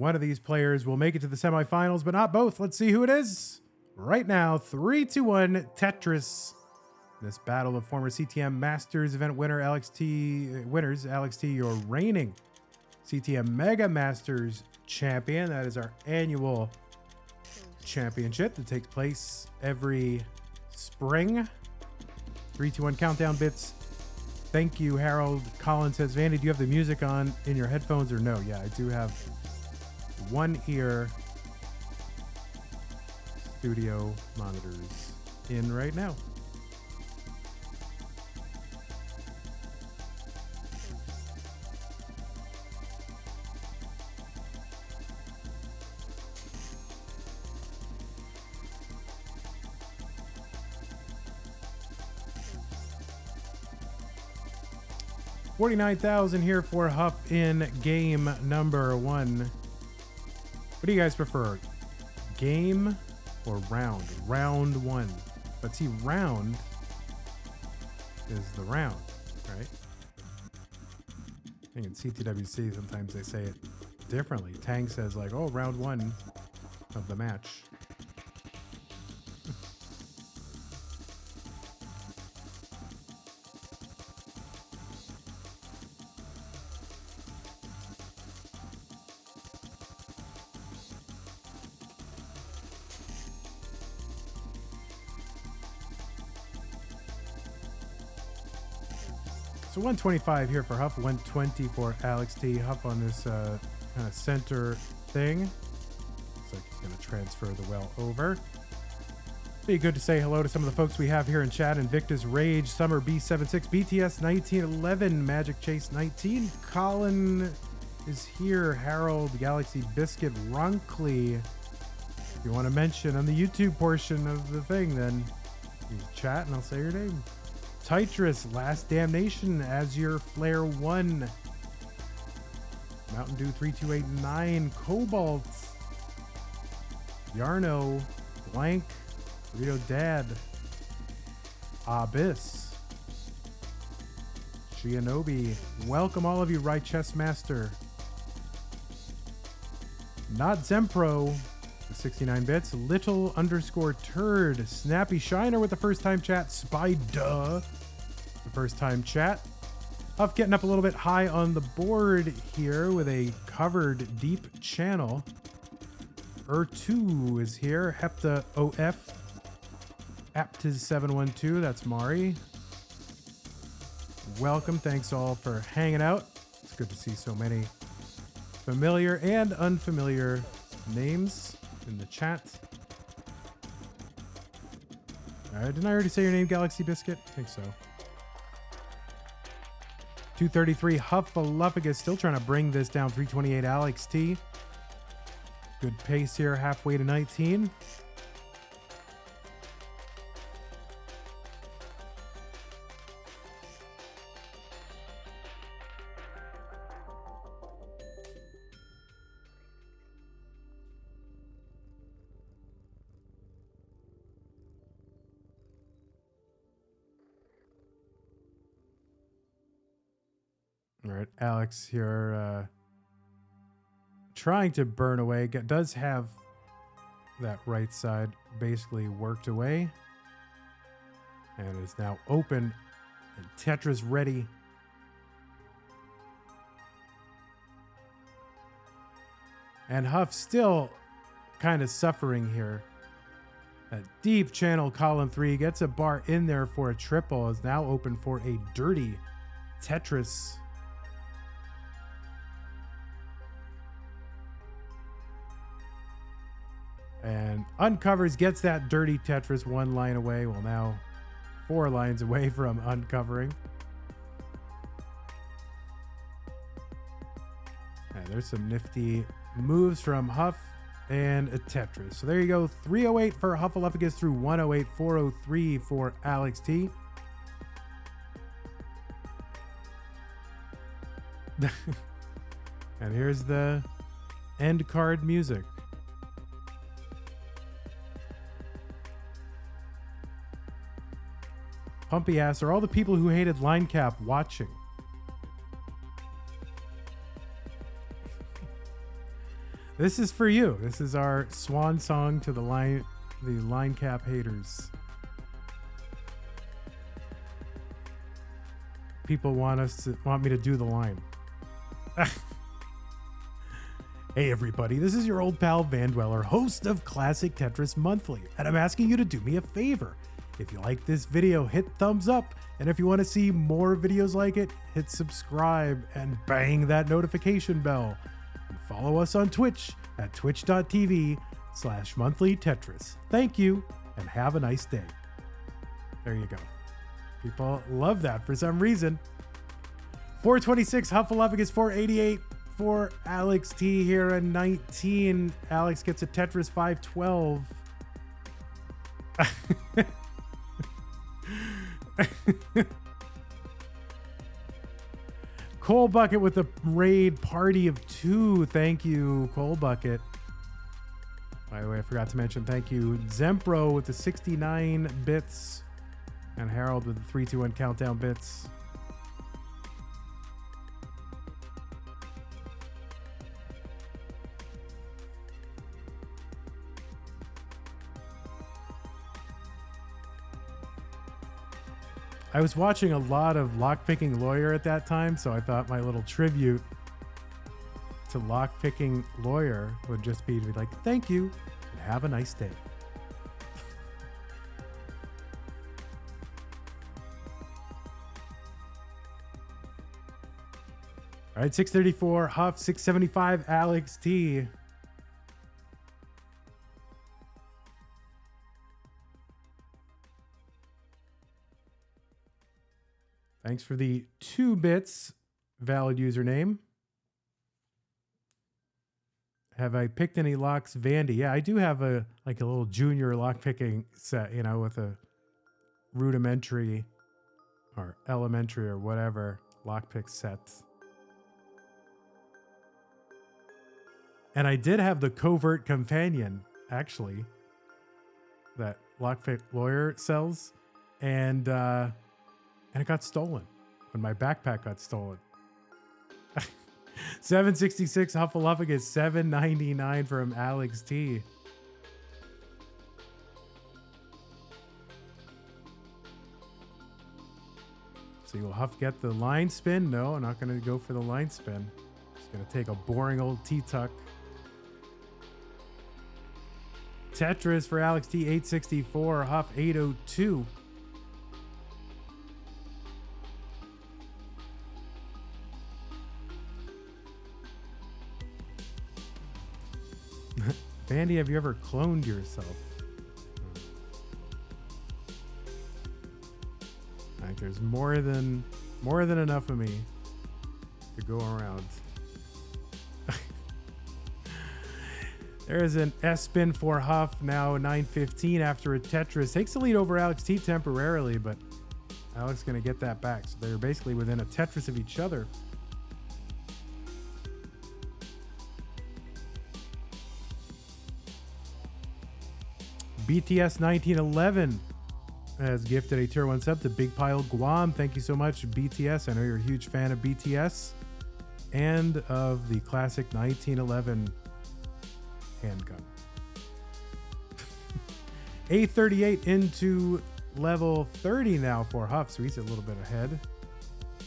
one of these players will make it to the semifinals, but not both. Let's see who it is. Right now, 3-2-1 Tetris. This battle of former CTM Masters event winner Alex T, your reigning CTM Mega Masters champion. That is our annual championship that takes place every spring. 3-2-1 countdown bits. Thank you, Harold. Colin says, Vandy, do you have the music on in your headphones or no? Yeah, I do have one ear studio monitors in right now. $49,000 here for Huff in game number 1. What do you guys prefer? Game or round? Round 1. But see, round is the round, right? I think in CTWC sometimes they say it differently. Tang says like, oh, round 1 of the match. So 125 here for Huff, 120 for Alex T. Huff on this kind of center thing. Looks like he's going to transfer the well over. Be good to say hello to some of the folks we have here in chat. Invictus Rage, Summer B76, BTS 1911, Magic Chase 19. Colin is here. Harold, Galaxy Biscuit, Runkley. If you want to mention on the YouTube portion of the thing, then you chat and I'll say your name. Tetris, Last Damnation, Azure Flare 1, Mountain Dew 3289, Cobalt, Yarno, Blank, Burrito Dad, Abyss, Shinobi. Welcome all of you, Right Chess Master. Not Zempro, the 69 bits, Little _ Turd, Snappy Shiner with the first time chat, Spider, the first time chat. Huff getting up a little bit high on the board here with a covered deep channel. 2 is here, Hepta OF, Aptiz 712, that's Mari. Welcome, thanks all for hanging out. It's good to see so many familiar and unfamiliar names in the chat. Didn't I already say your name, Galaxy Biscuit? I think so. 233 Huffaluffagus, still trying to bring this down. 328 Alex T. Good pace here, halfway to 19. All right, Alex here trying to burn away. Does have that right side basically worked away. And is now open and Tetris ready. And Huff still kind of suffering here. A deep channel, column 3, gets a bar in there for a triple, is now open for a dirty Tetris. And uncovers, gets that dirty Tetris 1 line away. Well, now 4 lines away from uncovering. And there's some nifty moves from Huff and a Tetris. So there you go. 308 for Huffaluffagus through 108, 403 for Alex T. And here's the end card music. Pumpy ass are all the people who hated line cap watching. This is for you. This is our swan song to the line cap haters. People want me to do the line. Hey everybody, this is your old pal Vandweller, host of Classic Tetris Monthly, and I'm asking you to do me a favor. If you like this video, hit thumbs up, and if you want to see more videos like it, hit subscribe and bang that notification bell. And follow us on Twitch at twitch.tv/monthlytetris. Thank you, and have a nice day. There you go. People love that for some reason. 426, Huff and Alex 488 for Alex T here at 19. Alex gets a Tetris 512. Coal Bucket with a raid party of 2. Thank you, Coal Bucket. By the way, I forgot to mention thank you, Zempro with the 69 bits. And Harold with the 3, 2, 1 countdown bits. I was watching a lot of Lockpicking Lawyer at that time, so I thought my little tribute to Lockpicking Lawyer would just be to be like, thank you, and have a nice day. All right, 634, Huff, 675, Alex T. Thanks for the 2 bits, valid username. Have I picked any locks, Vandy? Yeah, I do have a little junior lock picking set, you know, with a rudimentary or elementary or whatever lockpick sets. And I did have the Covert Companion, actually, that Lockpick Lawyer sells, and it got stolen when my backpack got stolen. 766 Huffaluffagus, 799 from Alex T. So you'll Huff get the line spin? No, I'm not going to go for the line spin. Just going to take a boring old T-tuck. Tetris for Alex T, 864, Huff 802. Bandy, have you ever cloned yourself? Like, there's more than enough of me to go around. There's an S-spin for Huff, now 9:15 after a Tetris. Takes the lead over Alex T temporarily, but Alex going to get that back. So they're basically within a Tetris of each other. BTS 1911 has gifted a tier 1 sub to Big Pile Guam. Thank you so much, BTS. I know you're a huge fan of BTS and of the classic 1911 handgun. A38 into level 30 now for Huff, so he's a little bit ahead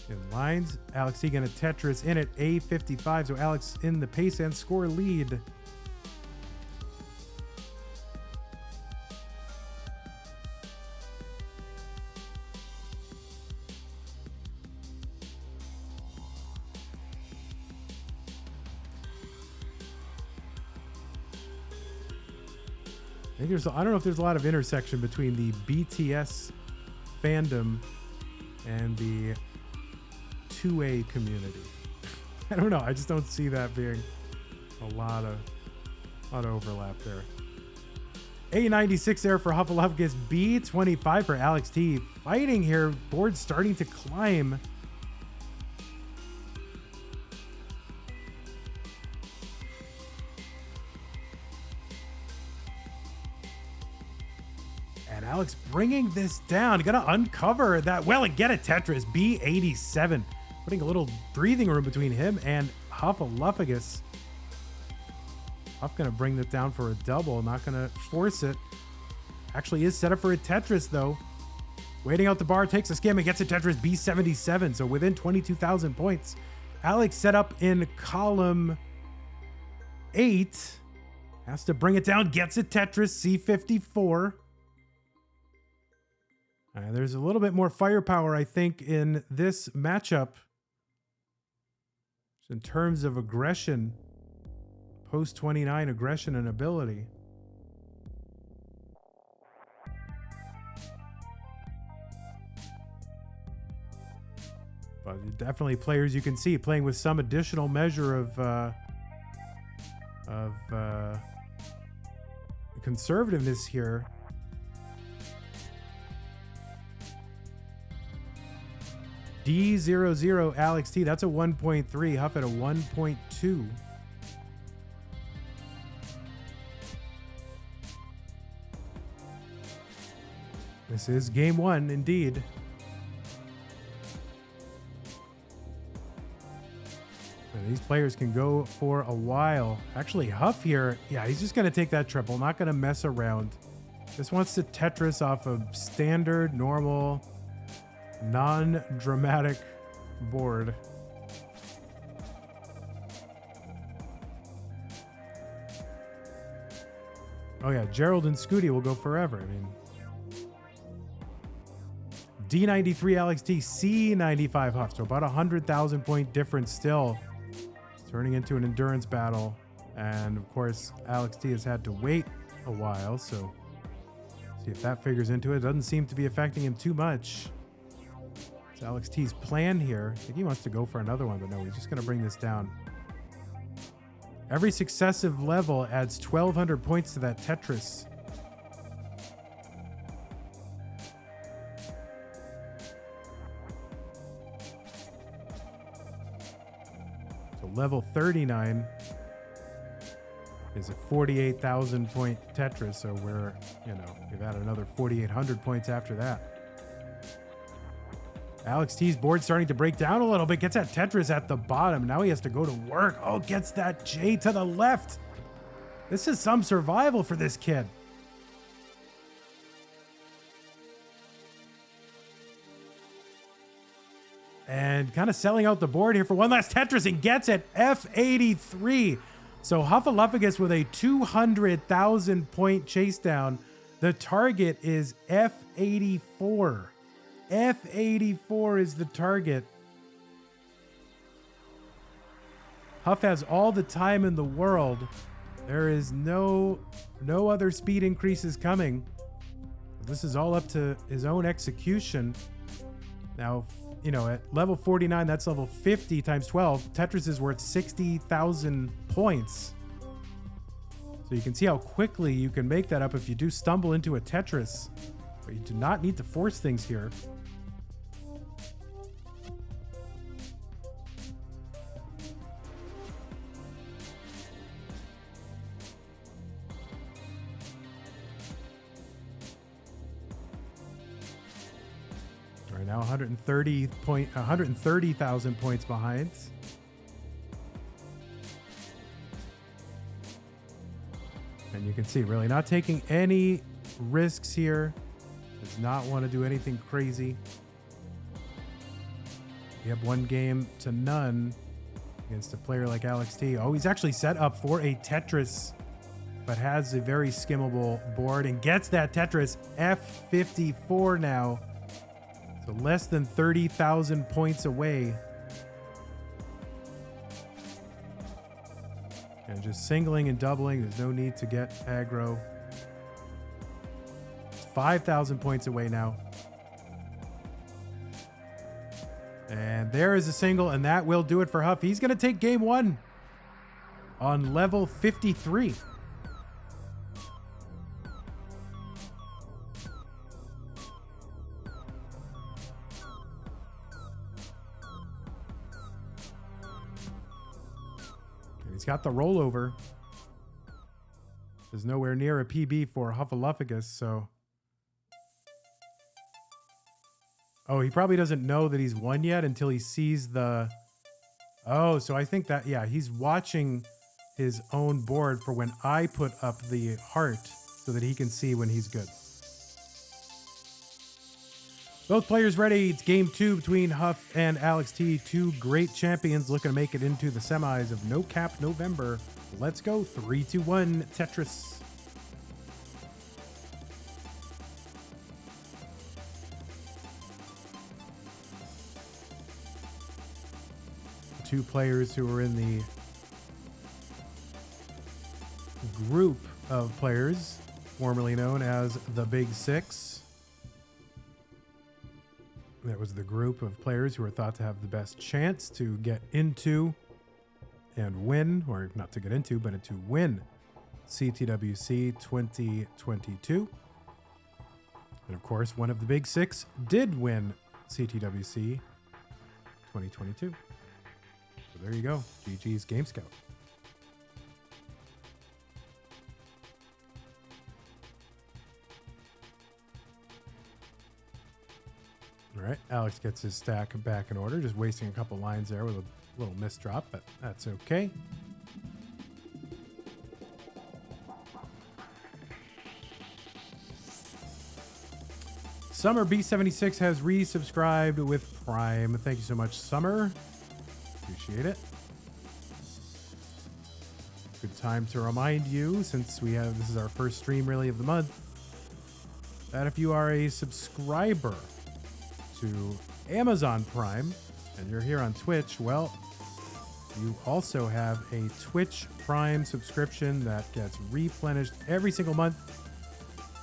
in lines. Alex T gonna Tetris in at A55, so Alex in the pace and score lead. I don't know if there's a lot of intersection between the BTS fandom and the 2A community. I don't know. I just don't see that being a lot of overlap there. A96 there for Hufflepuff gets B25 for Alex T. Fighting here. Board starting to climb. Alex bringing this down, gonna uncover that well and get a Tetris. B87, putting a little breathing room between him and Huffaluffagus. Huff going to bring that down for a double. Not going to force it. Actually is set up for a Tetris, though. Waiting out the bar, takes a skim and gets a Tetris B77. So within 22,000 points. Alex set up in column 8. Has to bring it down. Gets a Tetris C54. There's a little bit more firepower, I think, in this matchup. In terms of aggression. Post 29 aggression and ability. But definitely players you can see playing with some additional measure of conservativeness here. D00 Alex T, that's a 1.3. Huff at a 1.2. This is game 1 indeed. And these players can go for a while. Actually, Huff here, yeah, he's just going to take that triple, not going to mess around. Just wants to Tetris off a standard, normal, non-dramatic board. Oh yeah, Gerald and Scooty will go forever. I mean, D93 Alex T, C95 Huff. So about 100,000 point difference still. Turning into an endurance battle. And of course, Alex T has had to wait a while. So see if that figures into it. Doesn't seem to be affecting him too much. It's Alex T's plan here. I think he wants to go for another one, but no, he's just going to bring this down. Every successive level adds 1,200 points to that Tetris. So level 39 is a 48,000 point Tetris. So we're, we've added another 4,800 points after that. Alex T's board starting to break down a little bit. Gets that Tetris at the bottom. Now he has to go to work. Oh, gets that J to the left. This is some survival for this kid. And kind of selling out the board here for one last Tetris and gets it. F83. So Huffaluffagus with a 200,000 point chase down. The target is F84. F84 is the target. Huff has all the time in the world. There is no other speed increases coming. This is all up to his own execution. Now, at level 49, that's level 50 times 12. Tetris is worth 60,000 points. So you can see how quickly you can make that up if you do stumble into a Tetris. But you do not need to force things here. All right, now 130,000 points behind. And you can see really not taking any risks here. Does not want to do anything crazy. You have 1 game to none against a player like Alex T. Oh, he's actually set up for a Tetris, but has a very skimmable board and gets that Tetris. F54 now. So less than 30,000 points away. And just singling and doubling. There's no need to get aggro. 5,000 points away now. And there is a single, and that will do it for Huff. He's going to take game 1 on level 53. And he's got the rollover. There's nowhere near a PB for Huffaluffagus, so... Oh, he probably doesn't know that he's won yet until he sees the... Oh, so I think that, yeah, he's watching his own board for when I put up the heart so that he can see when he's good. Both players ready. It's game 2 between Huff and Alex T. Two great champions looking to make it into the semis of No Cap November. Let's go. 3, 2, 1, Tetris. Two players who are in the group of players formerly known as the Big Six. That was the group of players who were thought to have the best chance to get into and win, or not to get into, but to win CTWC 2022. And of course, one of the Big Six did win CTWC 2022. So there you go. GG's Game Scout. All right, Alex gets his stack back in order, just wasting a couple lines there with a little misdrop, but that's okay. Summer B76 has resubscribed with Prime. Thank you so much, Summer. Appreciate it. Good time to remind you, since this is our first stream really of the month, that if you are a subscriber to Amazon Prime and you're here on Twitch, well, you also have a Twitch Prime subscription that gets replenished every single month.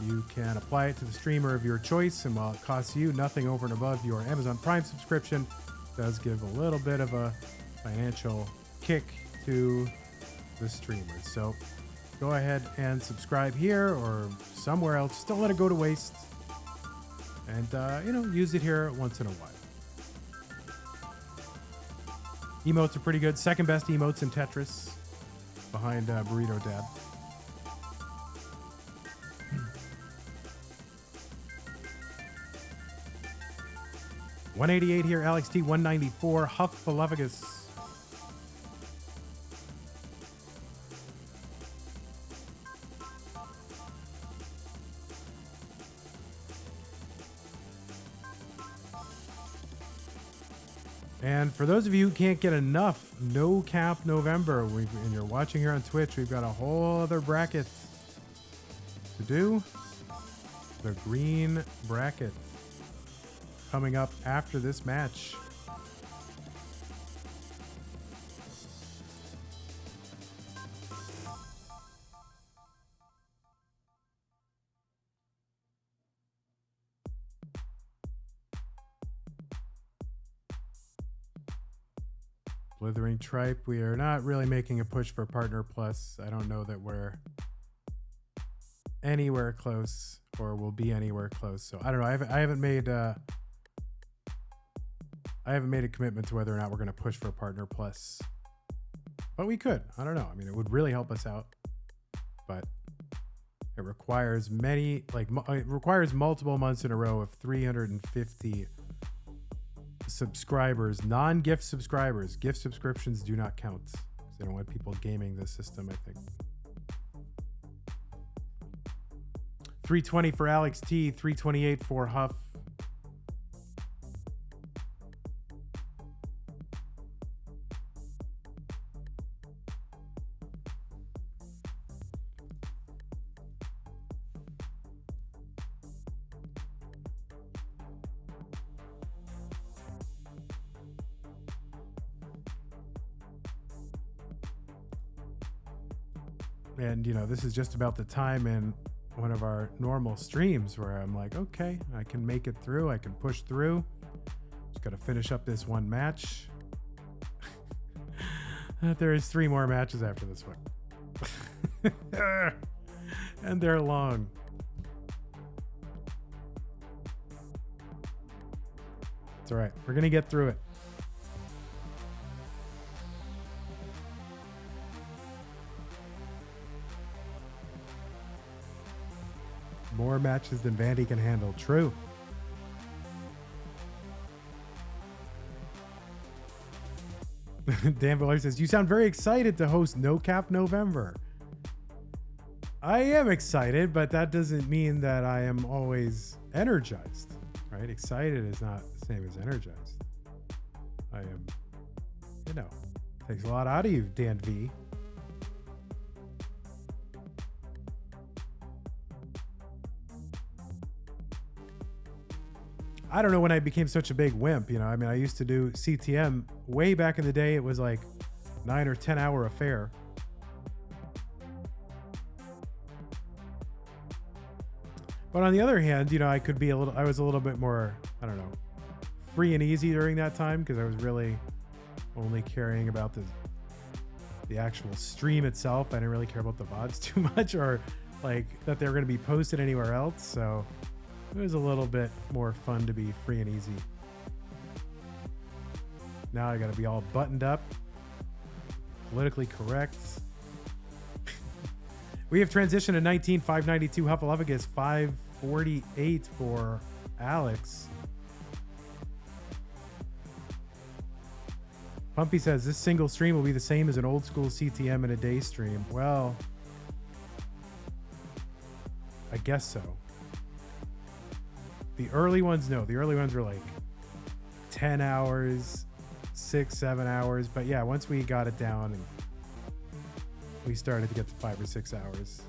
You can apply it to the streamer of your choice, and while it costs you nothing over and above your Amazon Prime subscription, it does give a little bit of a financial kick to the streamer. So go ahead and subscribe here or somewhere else. Just don't let it go to waste. And, use it here once in a while. Emotes are pretty good. Second best emotes in Tetris behind Burrito Dad. $188 here, Alex T. $194, Huffaluffagus. And for those of you who can't get enough No Cap November, and you're watching here on Twitch, we've got a whole other bracket to do. The green bracket coming up after this match. Blithering Tripe, we are not really making a push for Partner Plus. I don't know that we're anywhere close or will be anywhere close. So I don't know. I haven't made a commitment to whether or not we're going to push for Partner Plus. But we could. I don't know. I mean, it would really help us out. But it requires multiple months in a row of 350 subscribers, non-gift subscribers. Gift subscriptions do not count because they don't want people gaming the system, I think. 320 for Alex T, 328 for Huff. And, this is just about the time in one of our normal streams where I'm like, okay, I can make it through. I can push through. Just got to finish up this one match. There is 3 more matches after this one. And they're long. It's all right. We're going to get through it. More matches than Vandy can handle. True. Dan Viller says, you sound very excited to host No Cap November. I am excited, but that doesn't mean that I am always energized, right? Excited is not the same as energized. I am, takes a lot out of you, Dan V. I don't know when I became such a big wimp, I mean, I used to do CTM way back in the day. It was like 9 or 10 hour affair. But on the other hand, I was a little bit more, free and easy during that time because I was really only caring about the actual stream itself. I didn't really care about the VODs too much or like that they were going to be posted anywhere else. So it was a little bit more fun to be free and easy. Now I got to be all buttoned up, politically correct. We have transitioned to 19,592 Huffaluffagus, 548 for Alex. Pumpy says this single stream will be the same as an old school CTM in a day stream. Well, I guess so. The early ones, no. The early ones were like 10 hours, 6, 7 hours. But yeah, once we got it down and we started to get to 5 or 6 hours.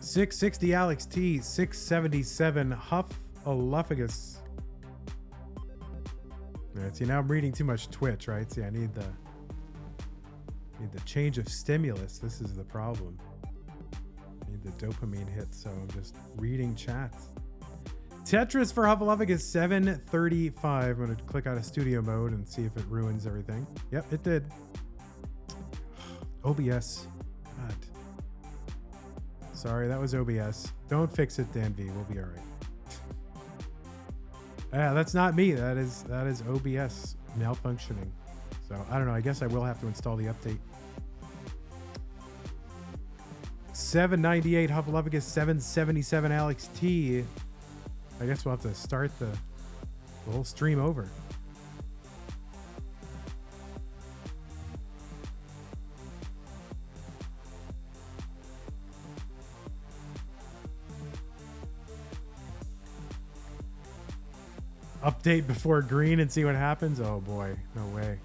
$660 Alex T, $677 Huffaluffagus. All right, see, now I'm reading too much Twitch, right? See, I need the change of stimulus. This is the problem. I need the dopamine hit, so I'm just reading chat. Tetris for Huffaluffagus, 735. I'm going to click out of studio mode and see if it ruins everything. Yep, it did. OBS. God. Sorry, that was OBS. Don't fix it, Dan V. We'll be all right. Yeah, that's not me. That is OBS malfunctioning. So I don't know. I guess I will have to install the update. 798 Huffaluffagus, 777 Alex T. I guess we'll have to start the whole stream over. Update before green and see what happens. Oh boy, no way.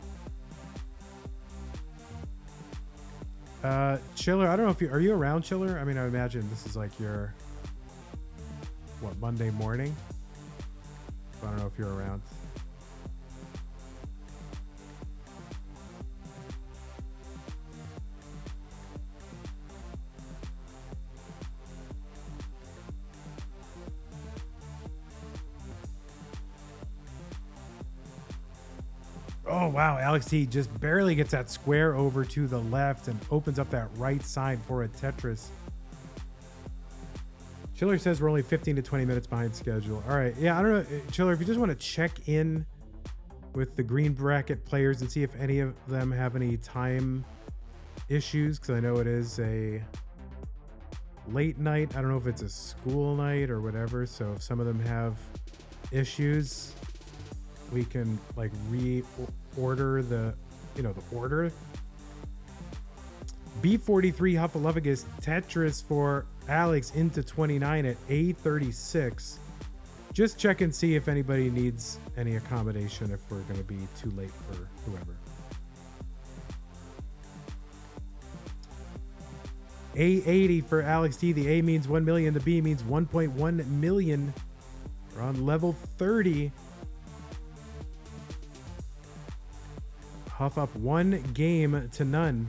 Chiller, I don't know if are you around, Chiller? I mean, I imagine this is like your Monday morning. I don't know if you're around. Oh, wow. Alex T just barely gets that square over to the left and opens up that right side for a Tetris. Chiller says we're only 15 to 20 minutes behind schedule. All right. Yeah, I don't know. Chiller, if you just want to check in with the green bracket players and see if any of them have any time issues, because I know it is a late night. I don't know if it's a school night or whatever. So if some of them have issues, we can like reorder the order. B43 Huffaluffagus Tetris for Alex into 29 at A36. Just check and see if anybody needs any accommodation if we're going to be too late for whoever. A80 for Alex T. The A means 1 million. The B means 1.1 million. We're on level 30. Huff up 1 game to none.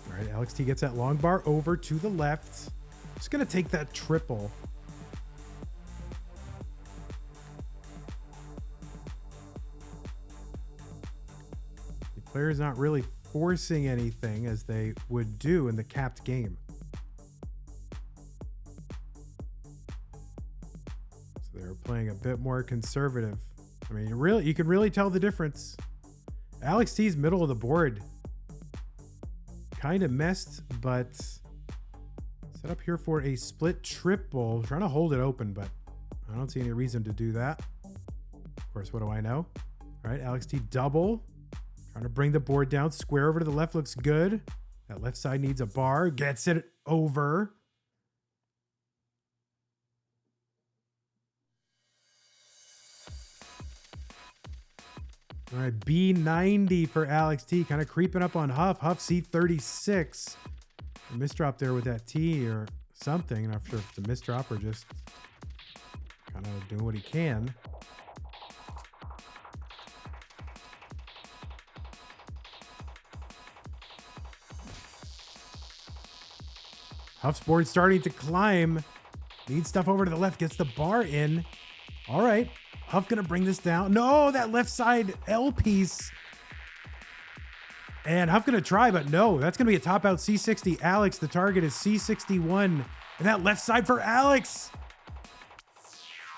All right, Alex T gets that long bar over to the left. Just going to take that triple. The player's not really forcing anything as they would do in the capped game. So they're playing a bit more conservative. I mean, you can really tell the difference. Alex T's middle of the board. Kind of messed, but set up here for a split triple. Trying to hold it open, but I don't see any reason to do that. Of course, what do I know? All right, Alex T double. Trying to bring the board down. Square over to the left looks good. That left side needs a bar. Gets it over. All right, B90 for Alex T. Kind of creeping up on Huff. Huff C36. A misdrop there with that T or something. Not sure if it's a misdrop or just kind of doing what he can. Huff's board starting to climb. Needs stuff over to the left. Gets the bar in. All right. Huff gonna bring this down. No, that left side L piece. And Huff gonna try, but no. That's gonna be a top out C60. Alex, the target is C61. And that left side for Alex.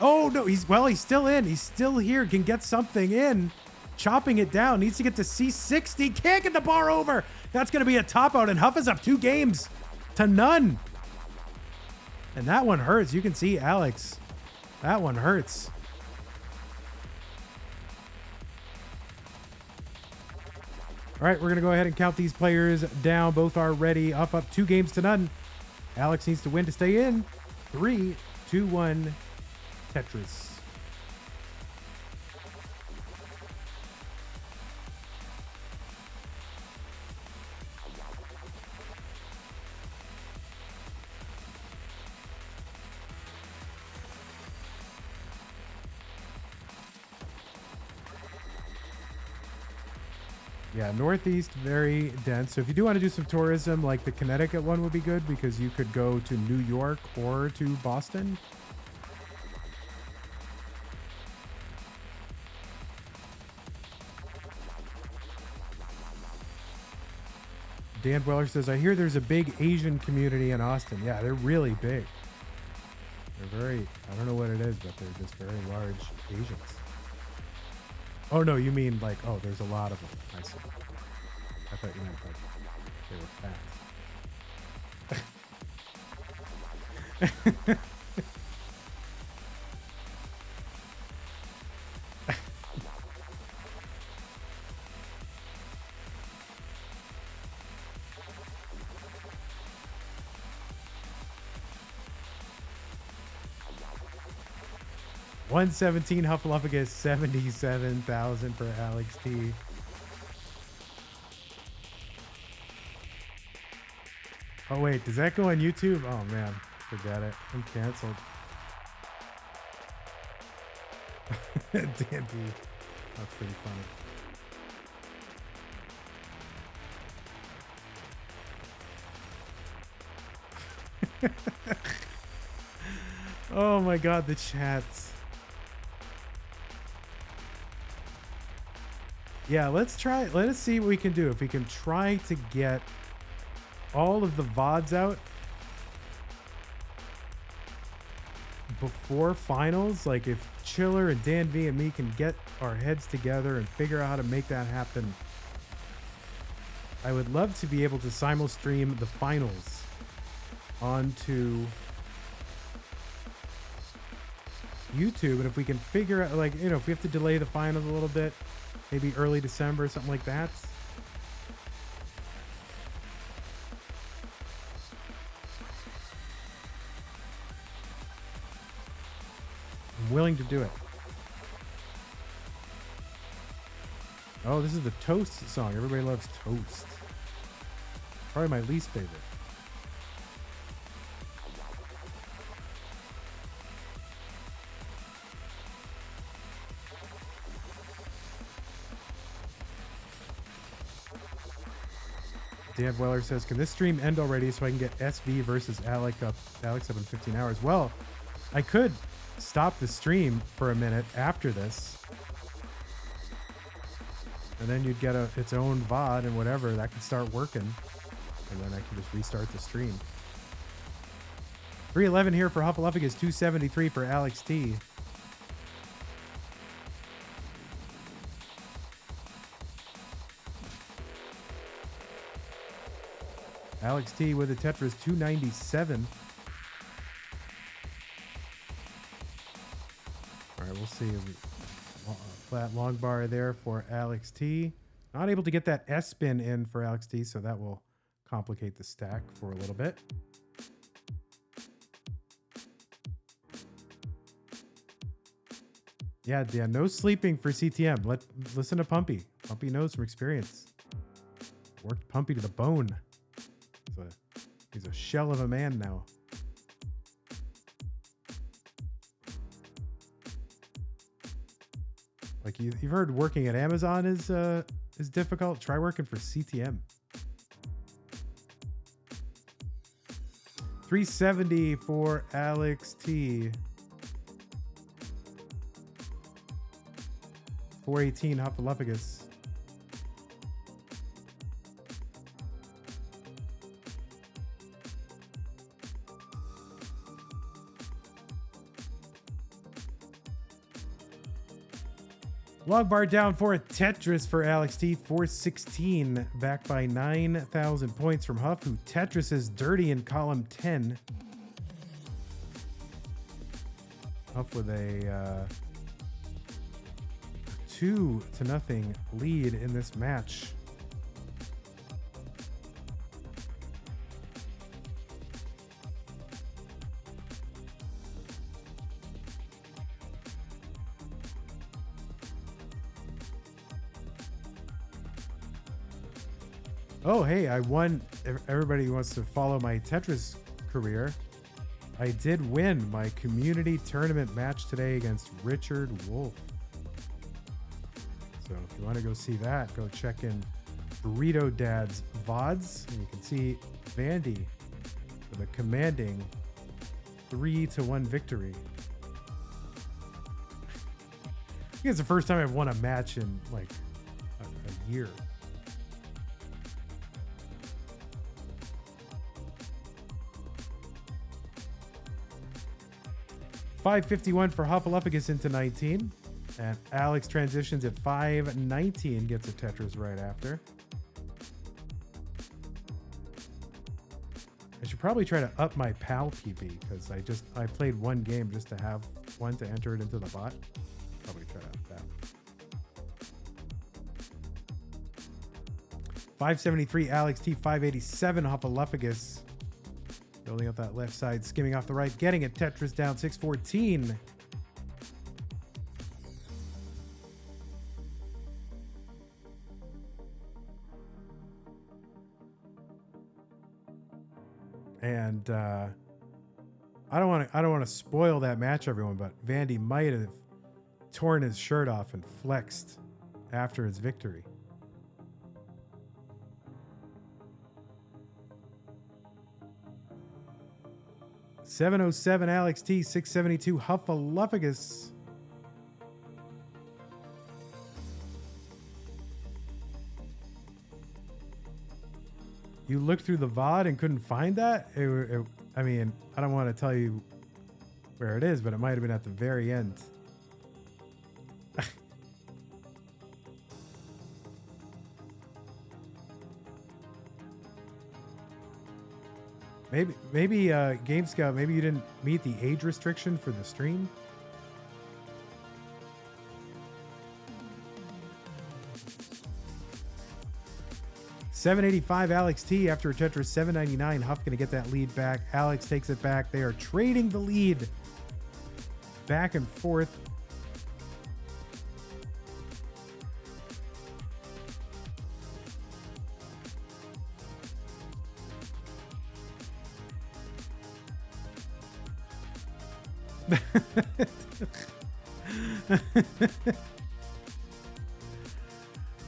Oh, no. He's still in. He's still here. Can get something in. Chopping it down. Needs to get to C60. Can't get the bar over. That's gonna be a top out. And Huff is up 2 games to none. And that one hurts. You can see Alex. That one hurts. All right, we're going to go ahead and count these players down. Both are ready. Huff up 2 games to none. Alex needs to win to stay in. 3, 2, 1, Tetris. Yeah, Northeast, very dense. So if you do want to do some tourism, like the Connecticut one would be good because you could go to New York or to Boston. Dan Weller says, I hear there's a big Asian community in Austin. Yeah, they're really big. They're very, I don't know what it is, but they're just very large Asians. Oh, no, you mean like, oh, there's a lot of them. I see. I thought you meant like they were fat. 117 Huffaluffagus, 77,000 for Alex T. Oh wait, does that go on YouTube? Oh man, forget it. I'm canceled. Dan B. That's pretty funny. Oh my god, the chats. Yeah, let's see what we can do. If we can try to get all of the VODs out before finals, like if Chiller and Dan V and me can get our heads together and figure out how to make that happen, I would love to be able to simul-stream the finals onto YouTube. And if we can figure out, like, you know, if we have to delay the finals a little bit, maybe early December, something like that. I'm willing to do it. Oh, this is the Toast song. Everybody loves Toast. Probably my least favorite. Dan Weller says, can this stream end already so I can get SV versus Alex up in 15 hours? Well, I could stop the stream for a minute after this. And then you'd get its own VOD and whatever that could start working. And then I can just restart the stream. 311 here for Huffaluffagus, 273 for Alex T. Alex T with a Tetris 297. All right, we'll see. Flat long bar there for Alex T. Not able to get that S spin in for Alex T, so that will complicate the stack for a little bit. Yeah, no sleeping for CTM. Listen to Pumpy. Pumpy knows from experience. Worked Pumpy to the bone. He's a shell of a man now. Like you've heard working at Amazon is difficult. Try working for CTM. 370 for Alex T. 418 Huffaluffagus. Log bar down for a Tetris for Alex T. 416, back by 9,000 points from Huff, who Tetris is dirty in column 10. Huff with a 2-0 lead in this match. Oh, hey, I won. Everybody wants to follow my Tetris career. I did win my community tournament match today against Richard Wolf. So if you want to go see that, go check in Burrito Dad's VODs. And you can see Vandy with a commanding 3-1 victory. I think it's the first time I've won a match in like a year. $551 for Huffaluffagus into 19. And Alex transitions at 519, gets a Tetris right after. I should probably try to up my PAL PB because I played one game just to have one to enter it into the bot. Probably try to up that. 573 Alex T, 587 Huffaluffagus. Building up that left side, skimming off the right, getting it. Tetris down 614. And I don't want to spoil that match, everyone, but Vandy might have torn his shirt off and flexed after his victory. $707 Alex T, 672 Huffaluffagus. You looked through the VOD and couldn't find that? I mean, I don't want to tell you where it is, but it might have been at the very end. Maybe Game Scout, maybe you didn't meet the age restriction for the stream. $785 Alex T after a Tetris. $799. Huff gonna get that lead back. Alex takes it back. They are trading the lead back and forth.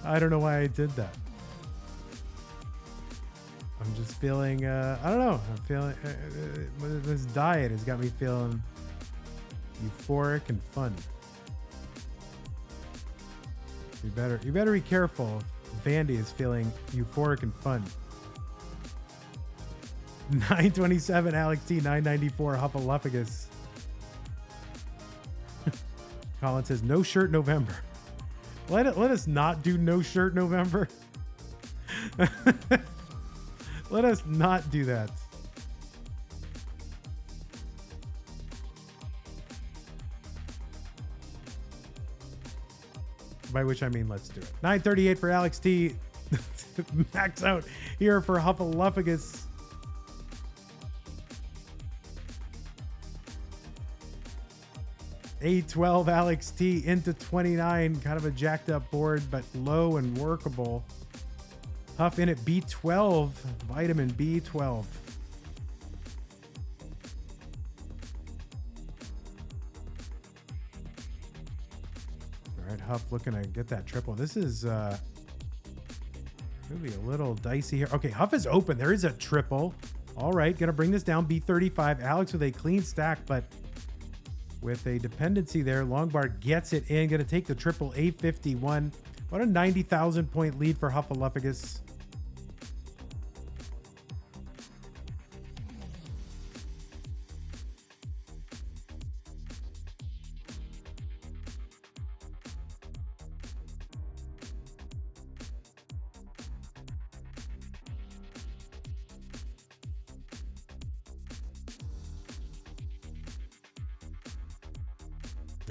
I don't know why I did that. I'm just feeling, I don't know. I'm feeling, this diet has got me feeling euphoric and fun. You better be careful. Vandy is feeling euphoric and fun. 927 Alex T, 994 Huffaluffagus. Colin says no shirt November. Let us not do no shirt November. Let us not do that. By which I mean let's do it. 938 for Alex T. Max out here for Huffaluffagus. 812 Alex T into 29. Kind of a jacked up board, but low and workable. Huff in at B12. Vitamin B12. All right, Huff looking to get that triple. This is going to be a little dicey here. Okay, Huff is open. There is a triple. All right, going to bring this down. B35. Alex with a clean stack, but with a dependency there. Longbar gets it in. Going to take the triple. A51. What a 90,000 point lead for Huffaluffagus.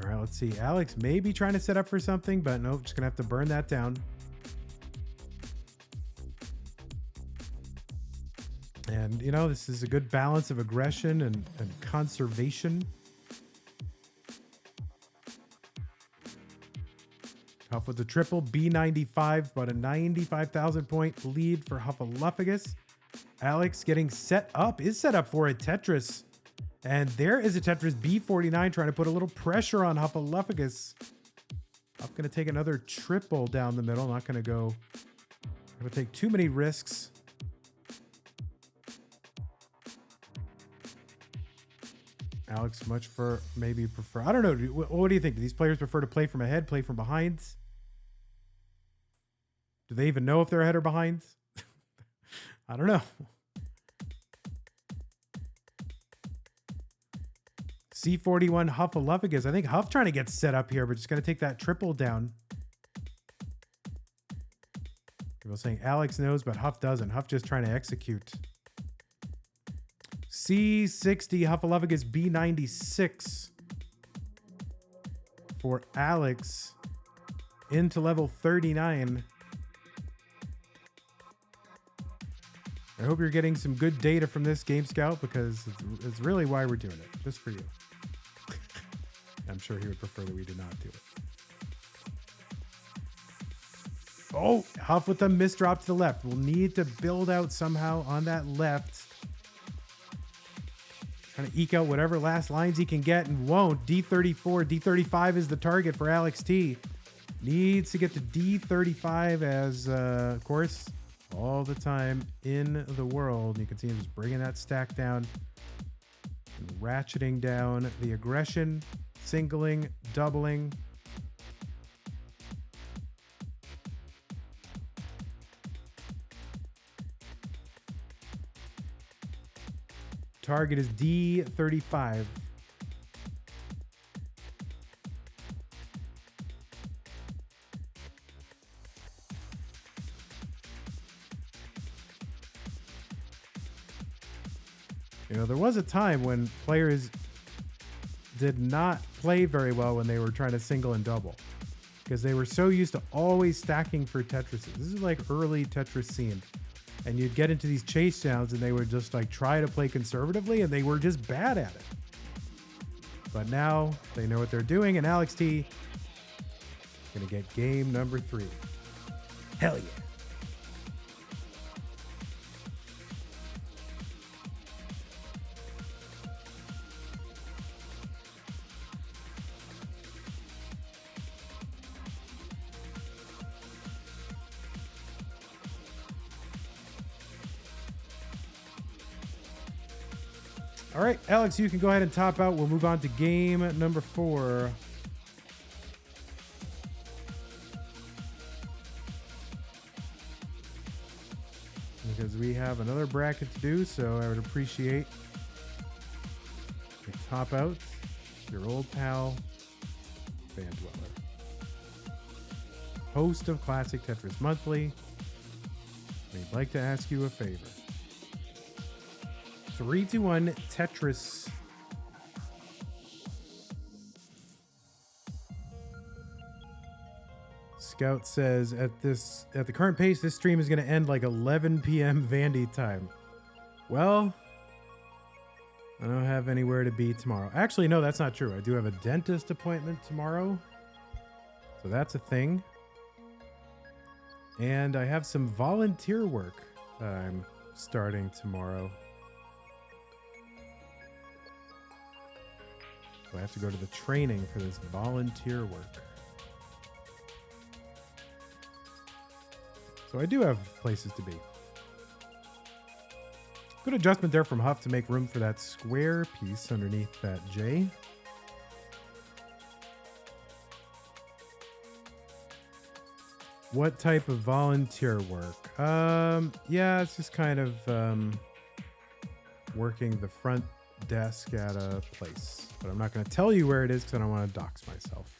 All right, let's see. Alex may be trying to set up for something, but nope, just going to have to burn that down. And, you know, this is a good balance of aggression and conservation. Huff with the triple, B95, but a 95,000 point lead for Huffaluffagus. Alex getting set up, is set up for a Tetris. And there is a Tetris B49 trying to put a little pressure on Huffaluffagus. Huff going to take another triple down the middle. Not going to take too many risks. Alex much maybe prefer. I don't know. What do you think? Do these players prefer to play from ahead, play from behind? Do they even know if they're ahead or behind? I don't know. C41 Huffaluffagus. I think Huff trying to get set up here, but just going to take that triple down. People saying Alex knows, but Huff doesn't. Huff just trying to execute. C60 Huffaluffagus B96 for Alex into level 39. I hope you're getting some good data from this Game Scout, because it's really why we're doing it, just for you. I'm sure he would prefer that we do not do it. Oh, Huff with the misdrop to the left. We'll need to build out somehow on that left. Trying to eke out whatever last lines he can get, and won't. D34, D35 is the target for Alex T. Needs to get to D35 as, of course, all the time in the world. You can see him just bringing that stack down and ratcheting down the aggression. Singling, doubling. Target is D35. You know, there was a time when players did not play very well when they were trying to single and double, because they were so used to always stacking for Tetrises. This is like early Tetris scene, and you'd get into these Chasedowns and they would just like try to play conservatively, and they were just bad at it. But now they know what they're doing, and Alex T gonna get game number 3. Hell yeah. All right, Alex, you can go ahead and top out. We'll move on to game number 4. because we have another bracket to do, so I would appreciate a top out. Your old pal, Vandweller, host of Classic Tetris Monthly. We'd like to ask you a favor. 3, 2, 1, Tetris. Scout says at the current pace, this stream is going to end like 11 p.m. Vandy time. Well, I don't have anywhere to be tomorrow. Actually, no, that's not true. I do have a dentist appointment tomorrow, so that's a thing. And I have some volunteer work I'm starting tomorrow. So I have to go to the training for this volunteer work. So I do have places to be. Good adjustment there from Huff to make room for that square piece underneath that J. What type of volunteer work? Yeah, it's just kind of working the front desk at a place. But I'm not going to tell you where it is because I don't want to dox myself.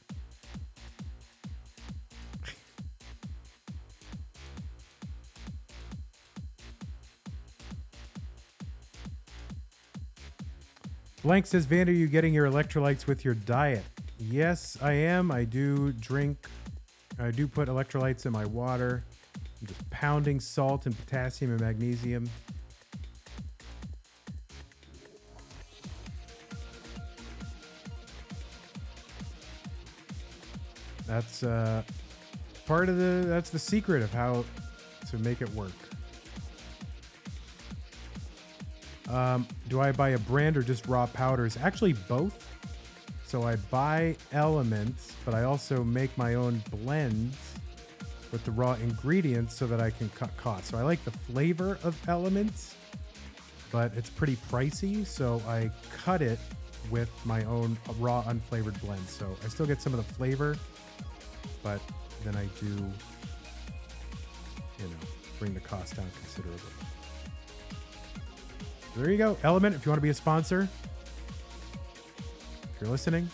Blank says, Van, are you getting your electrolytes with your diet? Yes, I am. I do put electrolytes in my water. I'm just pounding salt and potassium and magnesium. That's that's the secret of how to make it work. Do I buy a brand or just raw powders? Actually, both. So I buy elements, but I also make my own blends with the raw ingredients so that I can cut costs. So I like the flavor of elements, but it's pretty pricey. So I cut it with my own raw unflavored blend. So I still get some of the flavor, but then I do, bring the cost down considerably. There you go. Element, if you want to be a sponsor, if you're listening.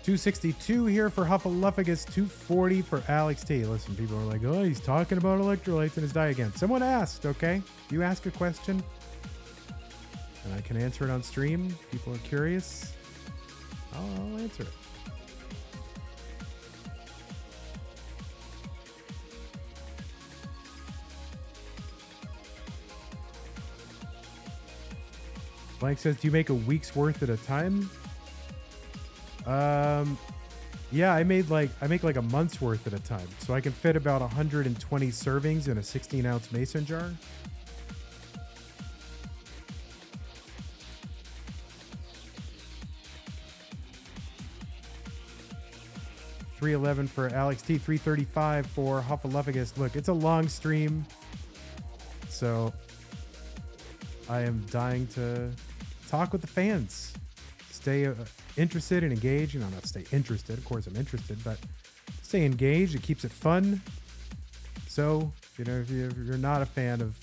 $262 here for Huffaluffagus, $240 for Alex T. Listen, people are like, oh, he's talking about electrolytes in his diet again. Someone asked, okay? You ask a question, and I can answer it on stream. People are curious. I'll answer it. Blank says, do you make a week's worth at a time? Yeah, I make like a month's worth at a time. So I can fit about 120 servings in a 16-ounce mason jar. $311 for Alex T, $335 for Huffaluffagus. Look, it's a long stream, so I am dying to talk with the fans. Stay interested and engaged. Not stay interested. Of course, I'm interested, but stay engaged. It keeps it fun. So, if you're not a fan of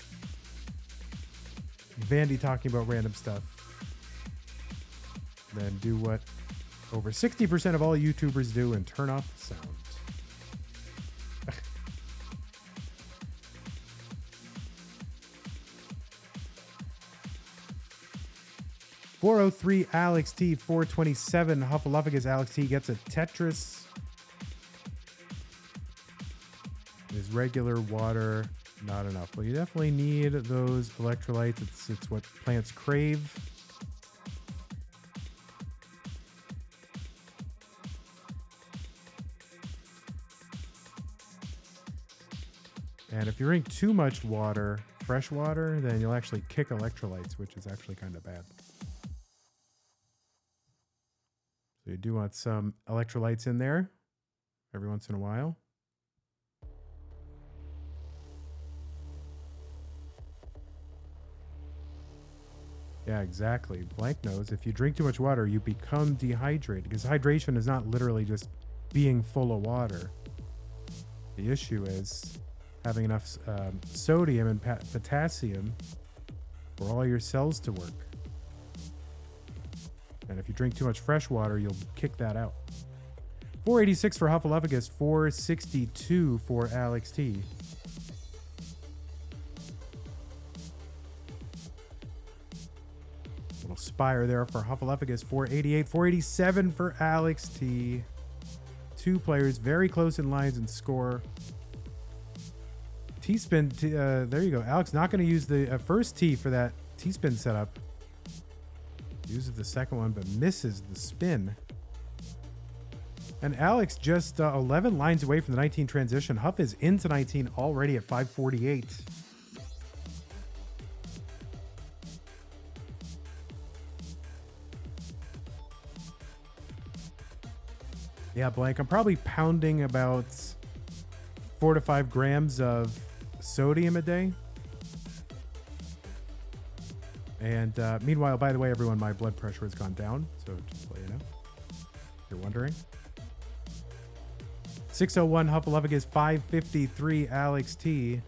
Vandy talking about random stuff, then do what over 60% of all YouTubers do and turn off the sound. 403 Alex T, 427 Huffaluffagus. Alex T gets a Tetris. Is regular water not enough? Well, you definitely need those electrolytes. It's what plants crave. And if you drink too much water, fresh water, then you'll actually kick electrolytes, which is actually kind of bad. So you do want some electrolytes in there every once in a while. Yeah, exactly. Blank knows if you drink too much water, you become dehydrated because hydration is not literally just being full of water. The issue is having enough sodium and potassium for all your cells to work. And if you drink too much fresh water, you'll kick that out. 486 for Huffaluffagus, 462 for Alex T. Little spire there for Huffaluffagus, 488, 487 for Alex T. Two players very close in lines and score. T-spin, there you go. Alex not going to use the first T for that T-spin setup. Uses the second one, but misses the spin. And Alex just 11 lines away from the 19 transition. Huff is into 19 already at 548. Yeah, Blank, I'm probably pounding about 4 to 5 grams of sodium a day. And meanwhile, by the way, everyone, my blood pressure has gone down. So just to let you know, if you're wondering. 601 Huffaluffagus, 553 Alex T.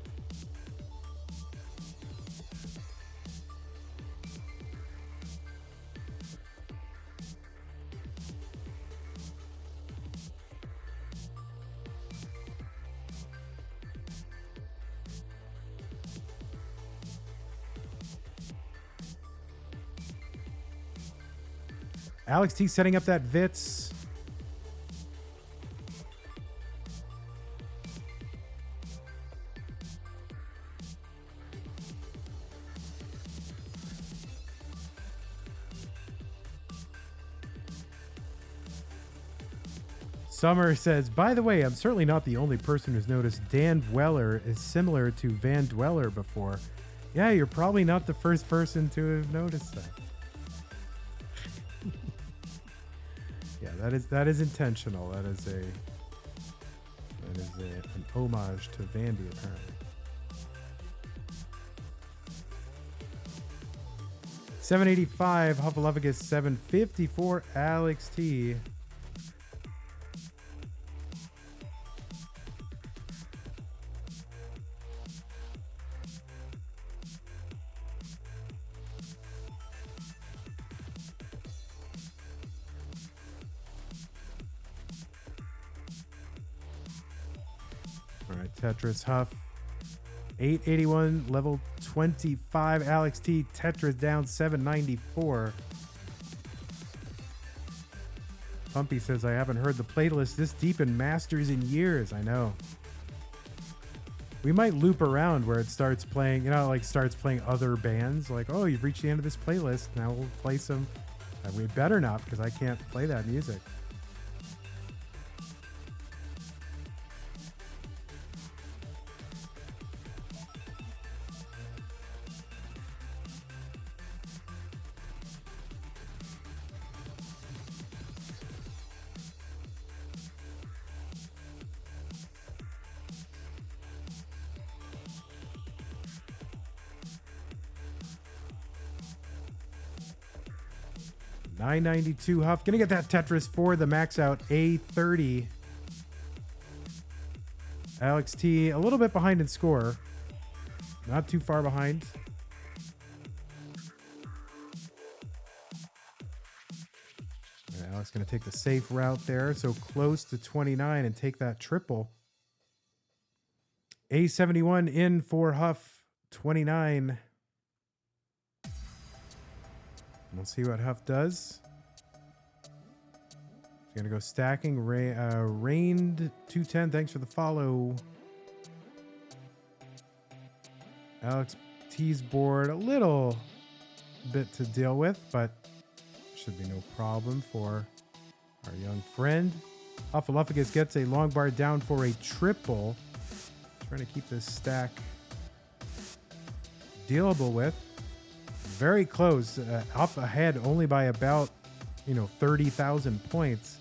Alex T setting up that Vitz. Summer says, by the way, I'm certainly not the only person who's noticed Dan Dweller is similar to vandweller before. Yeah, you're probably not the first person to have noticed that. Yeah, that is intentional. That is an homage to Vandy, apparently. 785 Huffaluffagus, 754 Alex T. Tetris Huff, 881, level 25. Alex T. Tetris down 794. Pumpy says, I haven't heard the playlist this deep in Masters in years. I know. We might loop around where it starts playing, like starts playing other bands. Like, oh, you've reached the end of this playlist. Now we'll play some. We better not, because I can't play that music. $9.92 Huff. Gonna get that Tetris for the max out A30. Alex T, a little bit behind in score. Not too far behind. Right, Alex gonna take the safe route there. So close to 29 and take that triple. A71 in for Huff, 29. We'll see what Huff does. He's going to go stacking. Rained 210. Thanks for the follow. Alex T's board. A little bit to deal with, but should be no problem for our young friend. Huffaluffagus gets a long bar down for a triple. Trying to keep this stack dealable with. Very close, up ahead only by about, 30,000 points.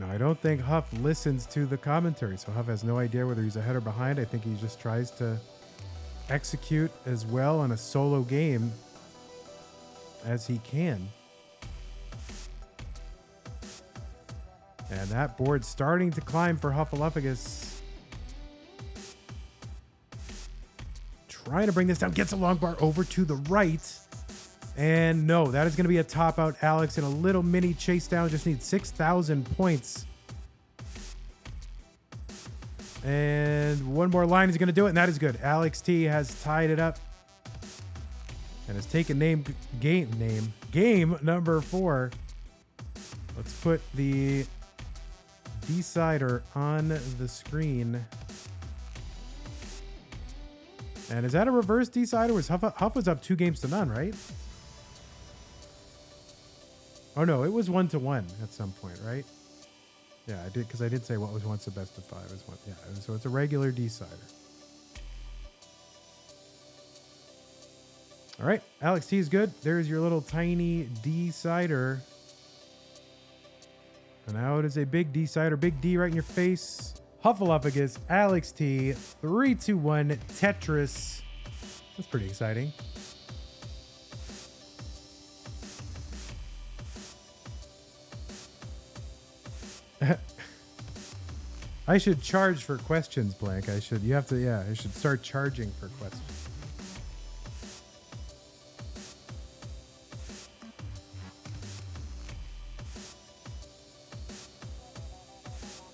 No, I don't think Huff listens to the commentary, so Huff has no idea whether he's ahead or behind. I think he just tries to execute as well on a solo game as he can. And that board's starting to climb for Huffaluffagus. Trying to bring this down. Gets a long bar over to the right. And no, that is going to be a top out. Alex in a little mini chase down. Just needs 6,000 points. And one more line is going to do it. And that is good. Alex T has tied it up. And has taken game number 4. Let's put the decider on the screen. And is that a reverse decider? Huff was up 2 games to none, right? Oh no, it was 1-1 at some point, right? Yeah, I did, because I did say what was once the best of 5. It was one, yeah, so it's a regular decider. All right, Alex T is good. There's your little tiny decider. And now it is a big decider, big D right in your face. Huffaluffagus, Alex T, 3-2-1 Tetris. That's pretty exciting. I should charge for questions, Blank. I should start charging for questions.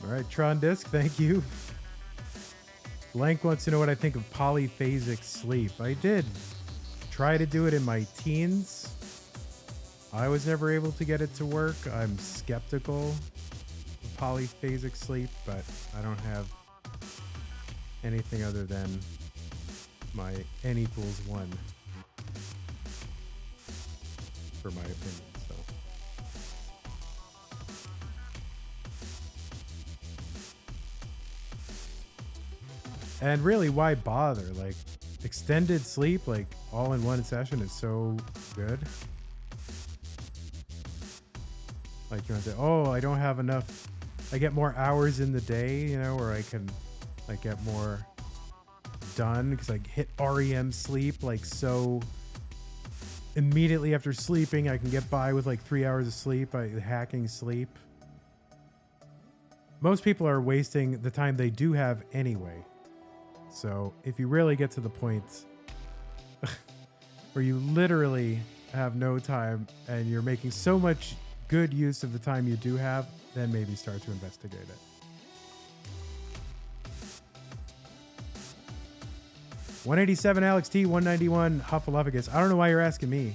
All right, Tron Disc, thank you. Blank wants to know what I think of polyphasic sleep. I did try to do it in my teens. I was never able to get it to work. I'm skeptical of polyphasic sleep, but I don't have anything other than my n = 1 for my opinion. So. And really, why bother? Like, extended sleep, like all in one session, is so good. Like, you want to say, oh, I don't have enough. I get more hours in the day, you know, or I can like get more done because I hit REM sleep like so immediately after sleeping. I can get by with like 3 hours of sleep by hacking sleep. Most people are wasting the time they do have anyway. So if you really get to the point where you literally have no time and you're making so much good use of the time you do have, then maybe start to investigate it. 187 Alex T, 191 Huffaluffagus. I don't know why you're asking me.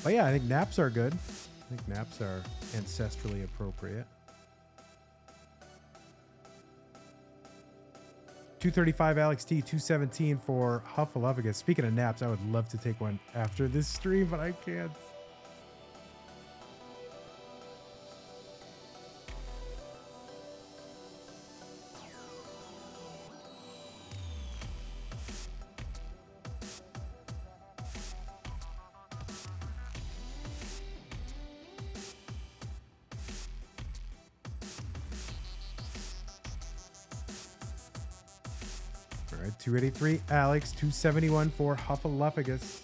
But yeah, I think naps are good. I think naps are ancestrally appropriate. 235 Alex T, 217 for Huffaluffagus. Speaking of naps, I would love to take one after this stream, but I can't. All right, 283 Alex, 271 for Huffaluffagus.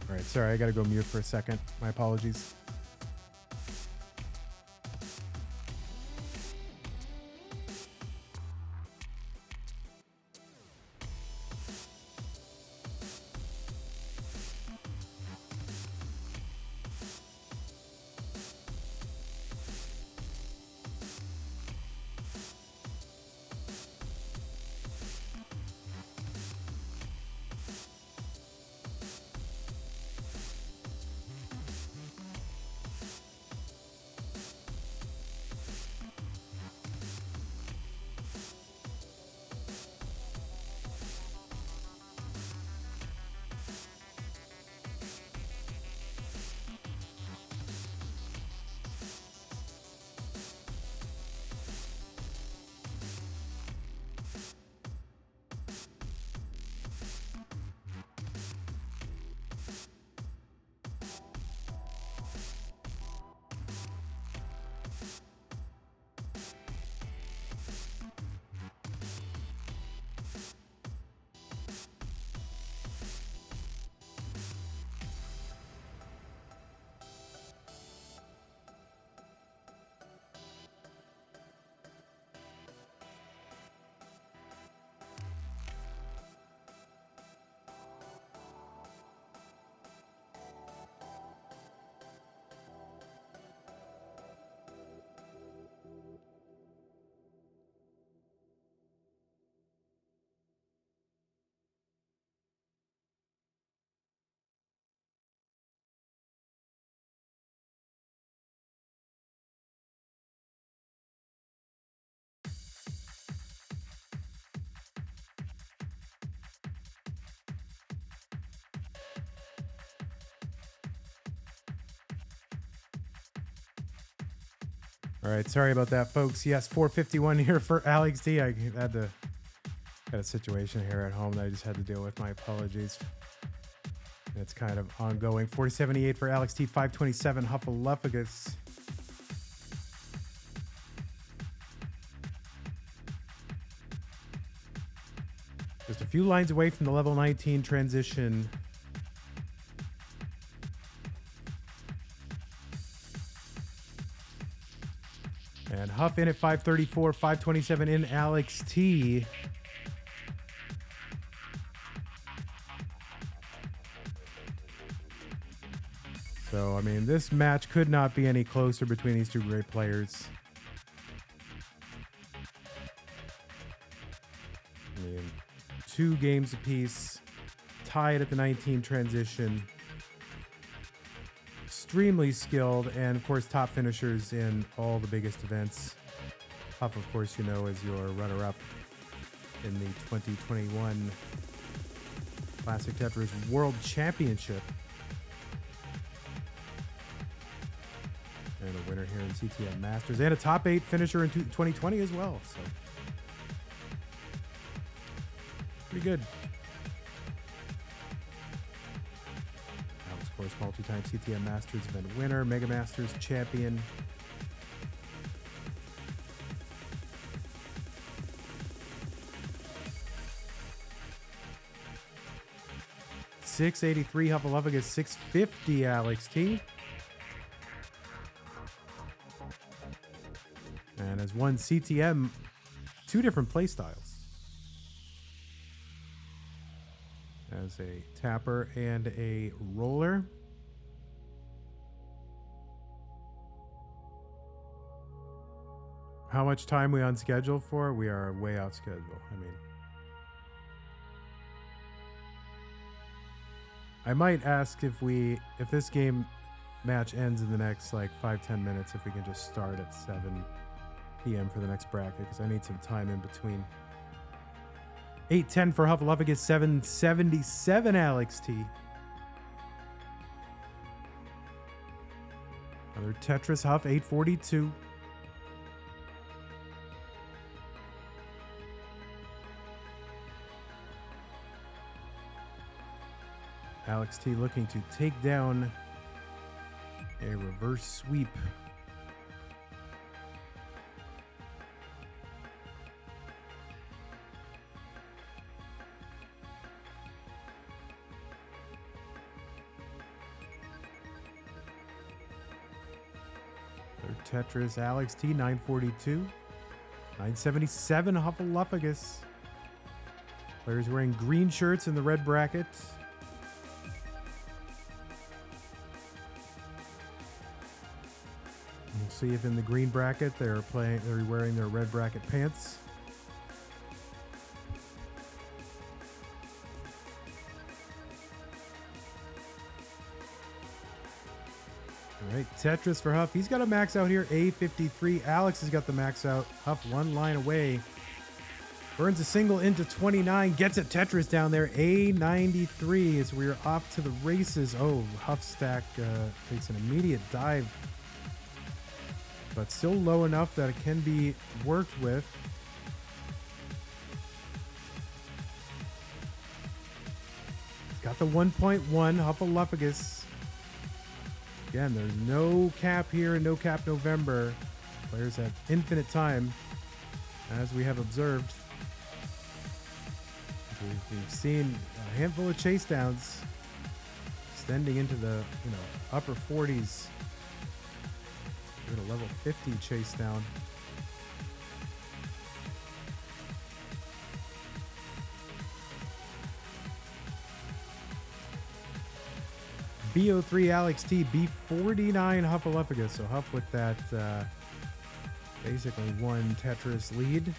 All right, sorry, I gotta go mute for a second. My apologies. All right, sorry about that, folks. Yes, 451 here for Alex T. I had a situation here at home that I just had to deal with. My apologies. It's kind of ongoing. 478 for Alex T. 527 Huffaluffagus. Just a few lines away from the level 19 transition. And Huff in at 534, 527 in Alex T. So, I mean, this match could not be any closer between these two great players. I mean, 2 games apiece, tied at the 19 transition. Extremely skilled, and of course, top finishers in all the biggest events. Huff, of course, you know, is your runner-up in the 2021 Classic Tetris World Championship. And a winner here in CTM Masters, and a top 8 finisher in 2020 as well. So, pretty good. Alex, of course, multi-time CTM Masters event winner, Mega Masters champion. $683 Huffaluffagus, $650 Alex T. And has won CTM 2 different play styles. As a tapper and a roller. How much time we on schedule for? We are way off schedule. I mean, I might ask if this game match ends in the next like 5-10 minutes, if we can just start at 7 p.m. for the next bracket, because I need some time in between. 810 for Huffaluffagus, 777 Alex T. Another Tetris Huff, 842. Alex T looking to take down a reverse sweep. Tetris Alex T, 942. 977 Huffaluffagus. Players wearing green shirts in the red bracket. We'll see if in the green bracket they're wearing their red bracket pants. All right, Tetris for Huff. He's got a max out here, A53. Alex has got the max out. Huff 1 line away. Burns a single into 29. Gets a Tetris down there, A93 as we're off to the races. Oh, Huff stack takes an immediate dive. But still low enough that it can be worked with. Got the 1.1 Huffaluffagus. Again, there's no cap here, no cap November. Players have infinite time, as we have observed. We've seen a handful of Chasedowns extending into the upper 40s. We're at a level 50 Chasedown. B03 Alex T, B49 Huffaluffagus. So Huff with that basically one Tetris lead.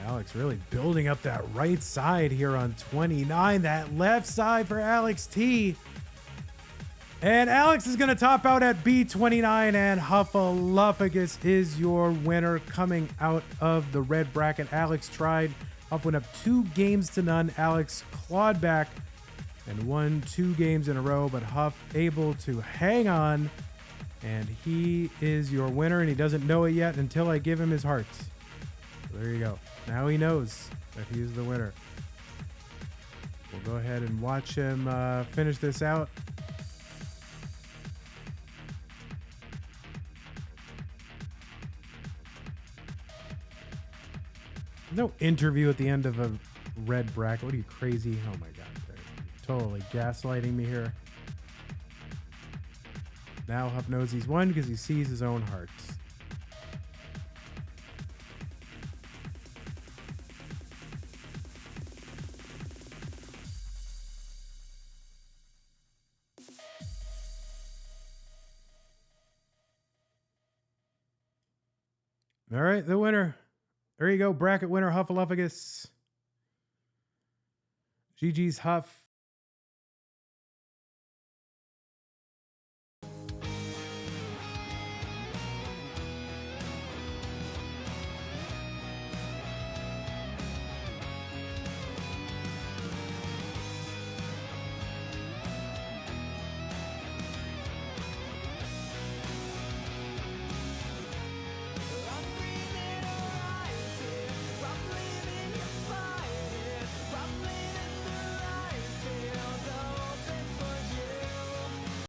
Alex really building up that right side here on 29. That left side for Alex T. And Alex is going to top out at B29, and Huffaluffagus is your winner coming out of the red bracket. Alex tried. Huff went up 2-0. Alex clawed back and won 2 games in a row, but Huff able to hang on, and he is your winner, and he doesn't know it yet until I give him his hearts. So there you go. Now he knows that he is the winner. We'll go ahead and watch him finish this out. No interview at the end of a red bracket. What are you, crazy? Oh my God. You're totally gaslighting me here. Now Huff knows he's won because he sees his own hearts. All right, the winner. There you go, bracket winner, Huffaluffagus. GG's Huff.